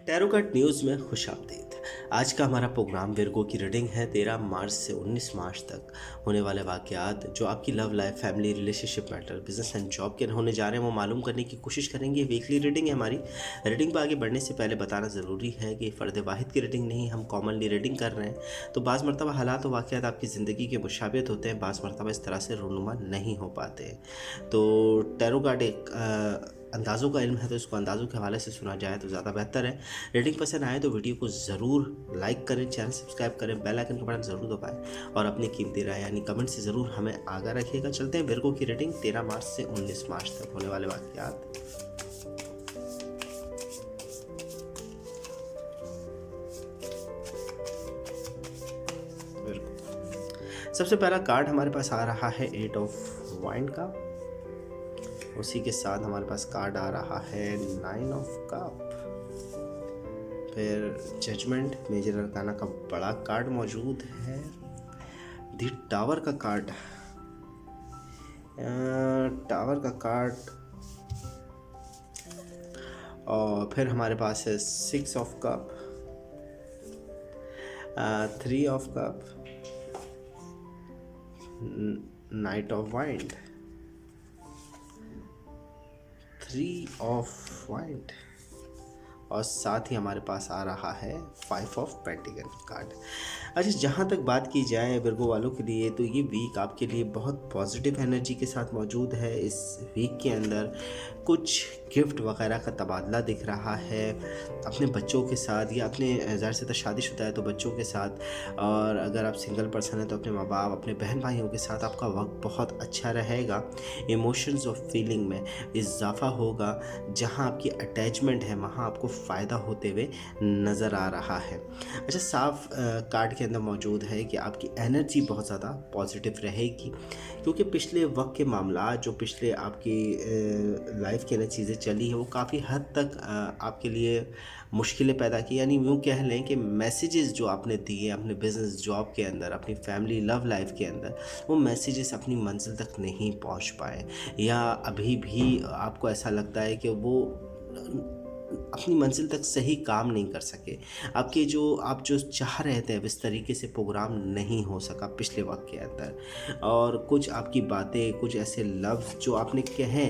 Tarot card news में खुश आमदीद। आज का हमारा प्रोग्राम विर्गो की रीडिंग है 13 मार्च से 19 मार्च तक होने वाले वाक़यात जो आपकी love life, family, relationship matter, business and job के होने जा रहे हैं वो मालूम करने की कोशिश करेंगे। वीकली रीडिंग है हमारी। रीडिंग पर आगे बढ़ने से पहले बताना ज़रूरी है कि फ़र्द वाहिद की रीडिंग नहीं, हम कॉमनली रीडिंग कर रहे हैं। तो बाज़ मरतबा हालात और वाक़यात आपकी ज़िंदगी के मुशाबित होते हैं, बाज़ मरतबा इस तरह से रूनुमा नहीं हो पाते हैं। तो टैरो कार्ड एक अंदाज़ों का इल्म है, तो इसको अंदाज़ों के हवाले से सुना जाए तो ज़्यादा बेहतर है। रीडिंग पसंद आए तो वीडियो को ज़रूर लाइक करें, चैनल सब्सक्राइब करें, बेल आइकन का बटन ज़रूर दबाएं और अपनी कीमती राय यानी कमेंट से ज़रूर हमें आगाह रखिएगा। चलते हैं विर्गो की रीडिंग 13 मार्च से 19 मार्च तक होने वाले वाक़यात। सबसे पहला कार्ड हमारे पास आ रहा है 8 ऑफ वाइन का। उसी के साथ हमारे पास कार्ड आ रहा है 9 ऑफ कप। फिर जजमेंट, मेजर अरकाना का बड़ा कार्ड मौजूद है। दी टावर का कार्ड, टावर का कार्ड। और फिर हमारे पास है 6 of cup, 3 of cup, night of wind, 3 of wind और साथ ही हमारे पास आ रहा है 5 ऑफ पेंटिकल कार्ड। अच्छा, जहाँ तक बात की जाए विर्गो वालों के लिए तो ये वीक आपके लिए बहुत पॉजिटिव एनर्जी के साथ मौजूद है। इस वीक के अंदर कुछ गिफ्ट वगैरह का तबादला दिख रहा है अपने बच्चों के साथ, या अपने ज़ाहिर से तो शादीशुदा है तो बच्चों के साथ, और अगर आप सिंगल पर्सन है तो अपने माँ बाप, अपने बहन भाइयों के साथ आपका वक्त बहुत अच्छा रहेगा। इमोशंस और फीलिंग में इजाफा होगा। जहाँ आपकी अटैचमेंट है वहाँ आपको फ़ायदा होते हुए नज़र आ रहा है। अच्छा, साफ कार्ड के अंदर मौजूद है कि आपकी एनर्जी बहुत ज़्यादा पॉजिटिव रहेगी, क्योंकि पिछले वक्त के मामला जो पिछले आपकी लाइफ के अंदर चीज़ें चली है वो काफ़ी हद तक आपके लिए मुश्किलें पैदा की। यानी यूँ कह लें कि मैसेजेस जो आपने दिए अपने बिज़नेस, जॉब के अंदर, अपनी फैमिली, लव लाइफ के अंदर, वो मैसेजेस अपनी मंजिल तक नहीं पहुंच पाए, या अभी भी आपको ऐसा लगता है कि वो अपनी मंजिल तक सही काम नहीं कर सके। आपके आप जो चाह रहे थे इस तरीके से प्रोग्राम नहीं हो सका पिछले वक्त के अंदर। और कुछ आपकी बातें, कुछ ऐसे लफ्ज़ जो आपने कहे,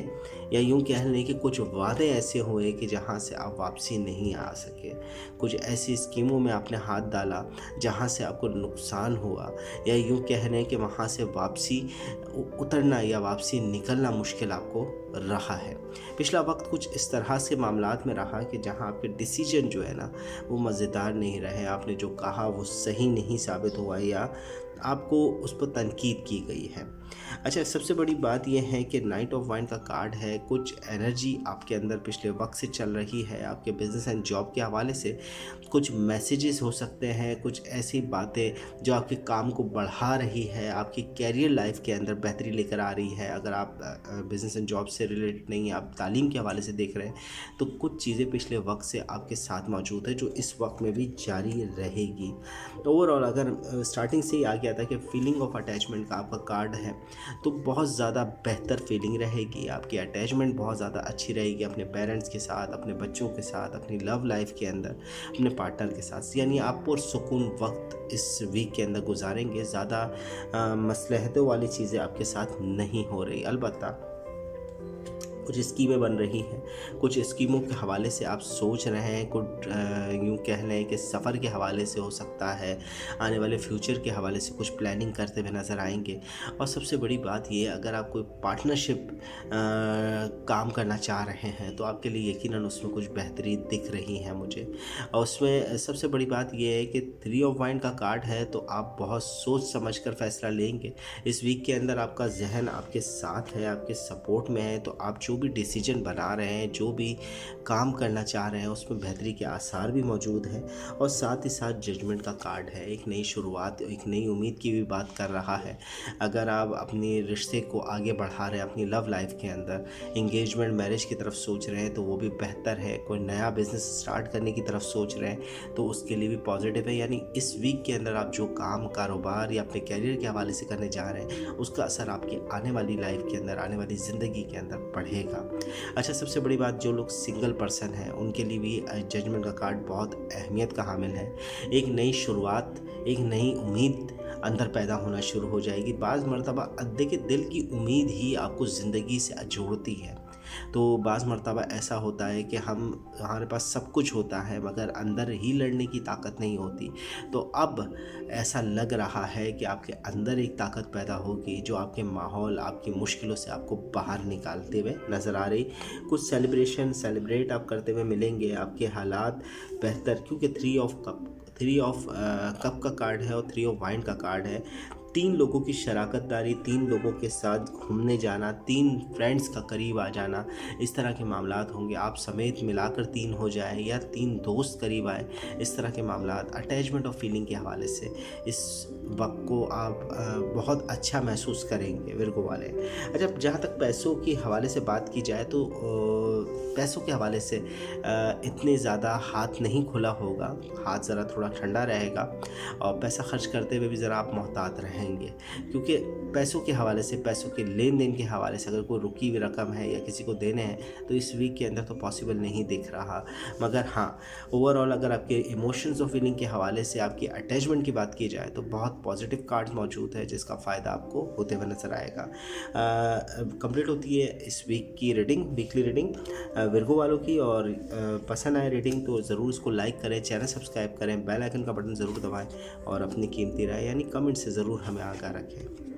या यूँ कह लें कि कुछ वादे ऐसे हुए कि जहाँ से आप वापसी नहीं आ सके। कुछ ऐसी स्कीमों में आपने हाथ डाला जहाँ से आपको नुकसान हुआ, या यूँ कह लें कि वहाँ से वापसी उतरना या वापसी निकलना मुश्किल आपको रहा है। पिछला वक्त कुछ इस तरह से मामलात में रहा कि जहां आपके डिसीजन जो है ना वो मज़ेदार नहीं रहे। आपने जो कहा वो सही नहीं साबित हुआ, या आपको उस पर तनकीद की गई है। अच्छा, सबसे बड़ी बात यह है कि नाइट ऑफ वाइन का कार्ड है। कुछ एनर्जी आपके अंदर पिछले वक्त से चल रही है। आपके बिजनेस एंड जॉब के हवाले से कुछ मैसेजेस हो सकते हैं, कुछ ऐसी बातें जो आपके काम को बढ़ा रही है, आपकी कैरियर लाइफ के अंदर बेहतरी लेकर आ रही है। अगर आप बिजनेस एंड जॉब से रिलेटेड नहीं, आप तालीम के हवाले से देख रहे हैं तो कुछ चीज़ें पिछले वक्त से आपके साथ मौजूद है जो इस वक्त में भी जारी रहेगी। तो ओवरऑल अगर स्टार्टिंग से ही आ गया था कि फीलिंग ऑफ अटैचमेंट का आपका कार्ड है, तो बहुत ज़्यादा बेहतर फीलिंग रहेगी। आपकी अटैचमेंट बहुत ज़्यादा अच्छी रहेगी अपने पेरेंट्स के साथ, अपने बच्चों के साथ, अपनी लव लाइफ के अंदर, अपने पार्टनर के साथ। यानी आप पुरसुकून वक्त इस वीक के अंदर गुजारेंगे। ज़्यादा मसलहतों वाली चीज़ें आपके साथ नहीं हो रही। अलबत्ता कुछ स्कीमें बन रही हैं, कुछ स्कीमों के हवाले से आप सोच रहे हैं, कुछ यूँ कह लें कि सफ़र के हवाले से हो सकता है, आने वाले फ्यूचर के हवाले से कुछ प्लानिंग करते हुए नज़र आएंगे। और सबसे बड़ी बात ये, अगर आप कोई पार्टनरशिप काम करना चाह रहे हैं तो आपके लिए यकीनन उसमें कुछ बेहतरी दिख रही है मुझे। और उसमें सबसे बड़ी बात ये है कि 3 ऑफ वाइन का कार्ड है, तो आप बहुत सोच समझ कर फ़ैसला लेंगे। इस वीक के अंदर आपका जहन आपके साथ है, आपके सपोर्ट में है, तो आप जो भी डिसीजन बना रहे हैं, जो भी काम करना चाह रहे हैं, उसमें बेहतरी के आसार भी मौजूद हैं। और साथ ही साथ जजमेंट का कार्ड है। एक नई शुरुआत, एक नई उम्मीद की भी बात कर रहा है। अगर आप अपने रिश्ते को आगे बढ़ा रहे हैं अपनी लव लाइफ के अंदर, एंगेजमेंट, मैरिज की तरफ सोच रहे हैं तो वो भी बेहतर है। कोई नया बिज़नेस स्टार्ट करने की तरफ सोच रहे हैं तो उसके लिए भी पॉजिटिव है। यानी इस वीक के अंदर आप जो काम, कारोबार या अपने कैरियर के हवाले से करने जा रहे हैं, उसका असर आपकी आने वाली लाइफ के अंदर, आने वाली ज़िंदगी के अंदर पड़ेगा। रहेगा। अच्छा, सबसे बड़ी बात, जो लोग सिंगल पर्सन हैं उनके लिए भी जजमेंट का कार्ड बहुत अहमियत का हामिल है। एक नई शुरुआत, एक नई उम्मीद अंदर पैदा होना शुरू हो जाएगी। बाज़ मरतबा देखिए, दिल की उम्मीद ही आपको ज़िंदगी से जोड़ती है। तो बाज़ मरतबा ऐसा होता है कि हमारे पास सब कुछ होता है मगर अंदर ही लड़ने की ताकत नहीं होती। तो अब ऐसा लग रहा है कि आपके अंदर एक ताकत पैदा होगी जो आपके माहौल, आपकी मुश्किलों से आपको बाहर निकालते हुए नज़र आ रही। कुछ सेलिब्रेट आप करते हुए मिलेंगे, आपके हालात बेहतर, क्योंकि थ्री ऑफ कप का कार्ड है और थ्री ऑफ वाइन का कार्ड है। 3 लोगों की शराकतदारी, 3 लोगों के साथ घूमने जाना, 3 फ्रेंड्स का करीब आ जाना, इस तरह के मामलात होंगे। आप समेत मिलाकर 3 हो जाए या 3 दोस्त करीब आए, इस तरह के मामलात अटैचमेंट और फीलिंग के हवाले से इस वक्त को आप बहुत अच्छा महसूस करेंगे विर्गो वाले। अच्छा, जहाँ तक पैसों के हवाले से बात की जाए तो पैसों के हवाले से इतने ज़्यादा हाथ नहीं खुला होगा, हाथ ज़रा थोड़ा ठंडा रहेगा और पैसा खर्च करते हुए भी ज़रा आप मोहतात रहेंगे, क्योंकि पैसों के हवाले से, पैसों के लेन देन के हवाले से अगर कोई रुकी हुई रकम है या किसी को देने हैं तो इस वीक के अंदर तो पॉसिबल नहीं दिख रहा। मगर हाँ, ओवरऑल अगर आपके इमोशंस और फीलिंग के हवाले से आपकी अटैचमेंट की बात की जाए तो बहुत पॉजिटिव कार्ड मौजूद है जिसका फ़ायदा आपको होते हुए नज़र आएगा। कंप्लीट होती है इस वीक की रीडिंग, वीकली रीडिंग विर्गो वालों की। और पसंद आए रीडिंग तो ज़रूर इसको लाइक करें, चैनल सब्सक्राइब करें, बेल आइकन का बटन ज़रूर दबाएं और अपनी कीमती राय यानी कमेंट से ज़रूर हमें आगाह रखें।